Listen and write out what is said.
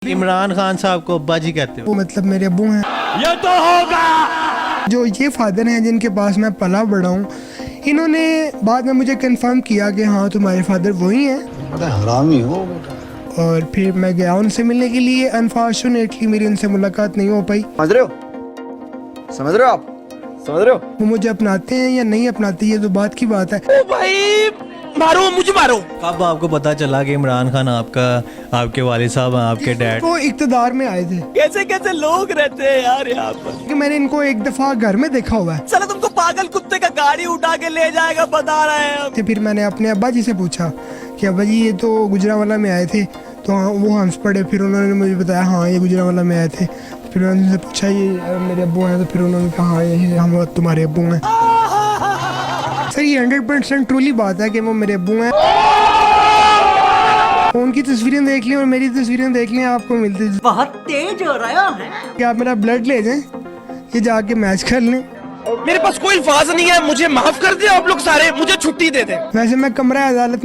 इमरान खान साहब को अब्बा जी कहते हो? वो मतलब मेरे अब्बू हैं। ये तो होगा। जो ये फादर हैं जिनके पास मैं पला बड़ा हूँ, इन्होंने बाद में मुझे कंफर्म किया कि हाँ तुम्हारे फादर वही हैं। बड़ा हरामी हो बेटा। और फिर मैं गया उनसे मिलने के लिए। अनफॉर्चुनेटली मेरी उनसे मुलाकात नहीं हो पाई। समझ रहे हो? समझ रहे हो आप? समझ रहे हो? वो मुझे अपनाते हैं या नहीं अपनाते, ये तो बात की बात है। ओ भाई मारो मुझे मारो। कब आपको पता चला कि इमरान खान आपके वालिद साहब हैं, आपके डैड? वो इक़्तिदार में आए थे कैसे कैसे लोग रहते हैं यार यहाँ पर। कि मैंने इनको एक दफा घर में देखा हुआ है। चलो तुमको पागल कुत्ते का गाड़ी उठा के ले जाएगा बता रहे हैं हम। तो फिर मैंने अपने अब्बा जी से पूछा कि अब्बा जी ये तो गुजरांवाला में आए थे, तो हाँ वो हंस पड़े। फिर उन्होंने मुझे बताया हाँ ये गुजरांवाला में आए थे। फिर मैंने उनसे पूछा ये मेरे अब्बू हैं, तो फिर उन्होंने कहा हाँ ये हम तुम्हारे अब्बू हैं। सर ये 100% ट्रूली बात है कि वो मेरे अब्बू हैं। उनकी तस्वीरें देख लें और मेरी तस्वीरें देख लें, आपको मिलती है। बहुत तेज हो रहा है। कि आप मेरा ब्लड ले जाएं, ये जाके मैच कर लें। मेरे पास कोई अल्फाज नहीं है, मुझे माफ कर दे आप लोग सारे, मुझे छुट्टी दे दे। वैसे मैं कमरा अदालत में